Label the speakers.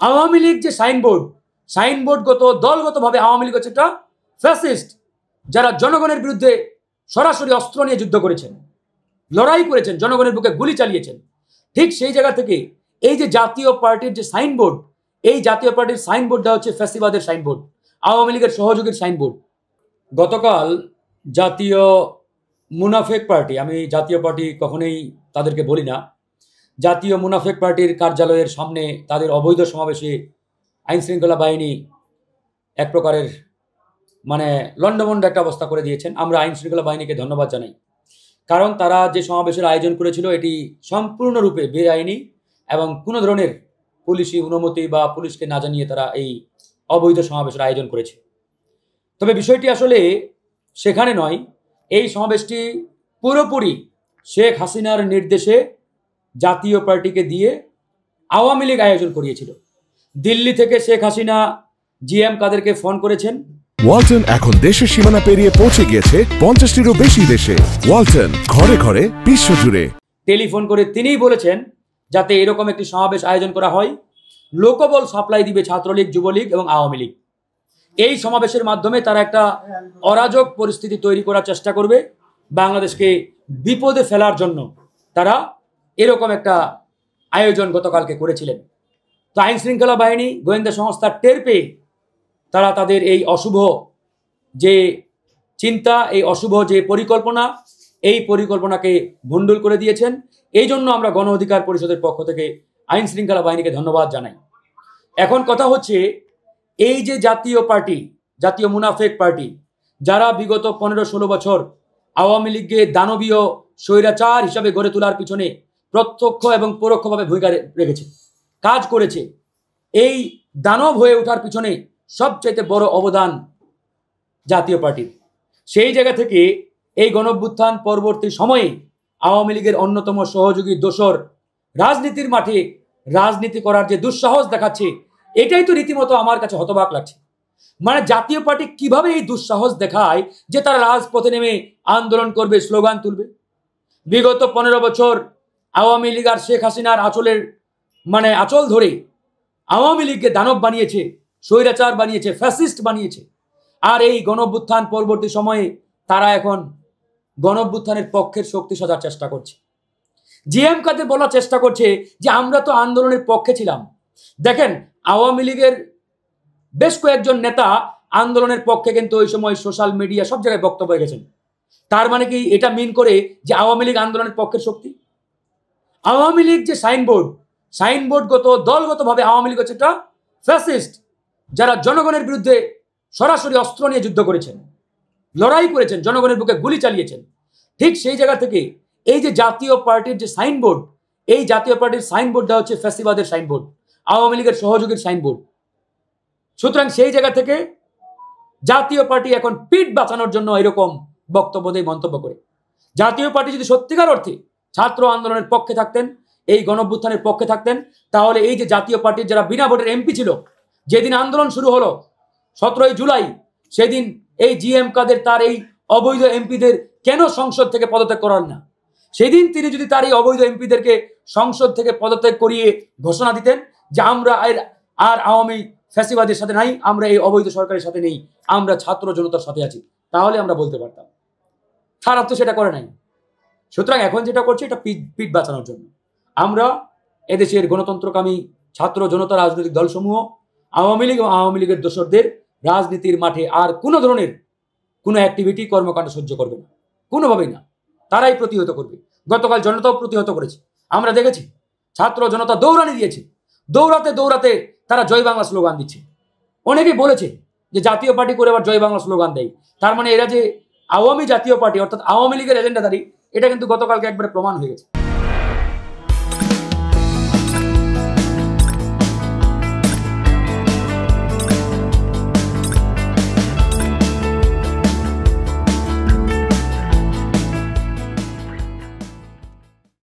Speaker 1: আওয়ামী লীগ যে সাইনবোর্ডগত দলগতভাবে আওয়ামী লীগ হচ্ছে একটা ফ্যাসিস্ট, যারা জনগণের বিরুদ্ধে সরাসরি অস্ত্র নিয়ে যুদ্ধ করেছেন, লড়াই করেছেন, জনগণের বুকে গুলি চালিয়েছেন। ঠিক সেই জায়গা থেকে এই যে জাতীয় পার্টির যে সাইনবোর্ড, এই জাতীয় পার্টির সাইনবোর্ডটা হচ্ছে ফ্যাসিবাদের সাইনবোর্ড, আওয়ামী লীগের সহযোগীর সাইনবোর্ড। গতকাল জাতীয় মুনাফেক পার্টি, আমি জাতীয় পার্টি কখনোই তাদেরকে বলি না, জাতীয় মুনাফেক পার্টির কার্যালয়ের সামনে তাদের অবৈধ সমাবেশে আইনশৃঙ্খলা বাহিনী এক প্রকারের লন্ডভন্ড একটা অবস্থা করে দিয়েছেন। আমরা আইনশৃঙ্খলা বাহিনীকে ধন্যবাদ জানাই, কারণ তারা যে সমাবেশের আয়োজন করেছিল এটি সম্পূর্ণরূপে বেআইনি এবং কোনো ধরনের পুলিশি অনুমতি বা পুলিশকে না জানিয়ে তারা এই অবৈধ সমাবেশের আয়োজন করেছে। তবে বিষয়টি আসলে সেখানে নয়, এই সমাবেশটি পুরোপুরি শেখ হাসিনার নির্দেশে জাতীয় পার্টিকে দিয়ে আওয়ামী লীগ আয়োজন করিয়েছিল। দিল্লি থেকে শেখ হাসিনা জিএম কাদেরকে ফোন করেছেন।
Speaker 2: ওয়ালটন এখন দেশের সীমানা পেরিয়ে পৌঁছে গিয়েছে 50টিরও বেশি দেশে। ওয়ালটন, ঘরে ঘরে বিশ্বজুড়ে।
Speaker 1: টেলিফোন করে তিনিই বলেছেন যাতে এরকম একটি সমাবেশ আয়োজন করা হয়, লোকবল সাপ্লাই দিবে ছাত্রলীগ, যুবলীগ এবং আওয়ামী লীগ। এই সমাবেশের মাধ্যমে তারা একটা অরাজক পরিস্থিতি তৈরি করার চেষ্টা করবে, বাংলাদেশকে বিপদে ফেলার জন্য তারা এরকম একটা আয়োজন গতকালকে করেছিলেন। তো আইন শৃঙ্খলা বাহিনী, গোয়েন্দা সংস্থা টের পেয়ে তারা তাদের এই অশুভ যে চিন্তা, এই অশুভ যে পরিকল্পনা, এই পরিকল্পনাকে ভণ্ডুল করে দিয়েছেন। এই জন্য আমরা গণ অধিকার পরিষদের পক্ষ থেকে আইন শৃঙ্খলা বাহিনীকে ধন্যবাদ জানাই। এখন কথা হচ্ছে, এই যে জাতীয় পার্টি, জাতীয় মুনাফেক পার্টি, যারা বিগত 15-16 বছর আওয়ামী লীগকে দানবীয় স্বৈরাচার হিসাবে গড়ে তোলার পিছনে প্রত্যক্ষ এবং পরোক্ষভাবে ভূমিকা রেখেছে, কাজ করেছে, এই দানব হয়ে ওঠার পিছনে সবচাইতে বড় অবদান জাতীয় পার্টির। সেই জায়গা থেকে এই গণঅভ্যুত্থান পরবর্তী সময়ে আওয়ামী লীগের অন্যতম সহযোগী দোসর রাজনীতির মাঠে রাজনীতি করার যে দুঃসাহস দেখাচ্ছে, এটাই তো রীতিমতো আমার কাছে হতবাক লাগছে। জাতীয় পার্টি কিভাবে এই দুঃসাহস দেখায় যে তারা রাজপথে নেমে আন্দোলন করবে, স্লোগান তুলবে। বিগত 15 বছর আওয়ামী লীগ আর শেখ হাসিনার আঁচল ধরে আওয়ামী লীগকে দানব বানিয়েছে, স্বৈরাচার বানিয়েছে, ফ্যাসিস্ট বানিয়েছে। আর এই গণঅভ্যুত্থান পরবর্তী সময়ে তারা এখন গণঅভ্যুত্থানের পক্ষের শক্তি সাজার চেষ্টা করছে। জিএম কাদের বলার চেষ্টা করছে যে আমরা তো আন্দোলনের পক্ষে ছিলাম। দেখেন, আওয়ামী লীগের বেশ কয়েকজন নেতা আন্দোলনের পক্ষে কিন্তু ওই সময় সোশ্যাল মিডিয়া সব জায়গায় বক্তব্য রেখেছেন। তার মানে কি এটা মিন করে যে আওয়ামী লীগ আন্দোলনের পক্ষের শক্তি? আওয়ামী লীগ যে সাইনবোর্ডগত দলগতভাবে আওয়ামী লীগ হচ্ছে একটা ফ্যাসিস্ট, যারা জনগণের বিরুদ্ধে সরাসরি অস্ত্র নিয়ে যুদ্ধ করেছেন, লড়াই করেছেন, জনগণের বুকে গুলি চালিয়েছেন। ঠিক সেই জায়গা থেকে এই যে জাতীয় পার্টির যে সাইনবোর্ড, এই জাতীয় পার্টির সাইনবোর্ডটা হচ্ছে ফ্যাসিবাদের সাইনবোর্ড, আওয়ামী লীগের সহযোগীর সাইনবোর্ড। সুতরাং সেই জায়গা থেকে জাতীয় পার্টি এখন পিঠ বাঁচানোর জন্য এরকম বক্তব্য দিয়ে মন্তব্য করে। জাতীয় পার্টি যদি সত্যিকার অর্থে ছাত্র আন্দোলনের পক্ষে থাকতেন, এই গণঅভ্যুত্থানের পক্ষে থাকতেন, তাহলে এই যে জাতীয় পার্টির যারা বিনা ভোটের এমপি ছিল, যেদিন আন্দোলন শুরু হলো 17 জুলাই, সেদিন এই জিএম কাদের তার এই অবৈধ এমপিদের কেন সংসদ থেকে পদত্যাগ করান না? সেদিন তিনি যদি তার এই অবৈধ এমপিদেরকে সংসদ থেকে পদত্যাগ করিয়ে ঘোষণা দিতেন যে আমরা আর আওয়ামী ফ্যাসিবাদের সাথে নাই, আমরা এই অবৈধ সরকারের সাথে নেই, আমরা ছাত্র জনতার সাথে আছি, তাহলে আমরা বলতে পারতাম। তারা তো সেটা করে নাই। সুতরাং এখন যেটা করছে এটা পিঠ বাঁচানোর জন্য। আমরা এদেশের গণতন্ত্রকামী ছাত্র জনতা রাজনৈতিক দলসমূহ আওয়ামী লীগ এবং আওয়ামী লীগের দোসরদের রাজনীতির মাঠে আর কোনো ধরনের কোনো অ্যাক্টিভিটি, কর্মকাণ্ড সহ্য করবে না, কোনোভাবেই না। তারাই প্রতিহত করবে। গতকাল জনতাও প্রতিহত করেছে, আমরা দেখেছি। ছাত্র জনতা দৌড়ানি দিয়েছে, দৌড়াতে দৌড়াতে তারা জয় বাংলা স্লোগান দিচ্ছে। অনেকেই বলেছে যে জাতীয় পার্টি করে আবার জয় বাংলা স্লোগান দেয়, তার মানে এরা যে আওয়ামী জাতীয় পার্টি অর্থাৎ আওয়ামী লীগের এজেন্ডাধারী, এটা কিন্তু গতকালকে একবারে প্রমাণ হয়ে গেছে।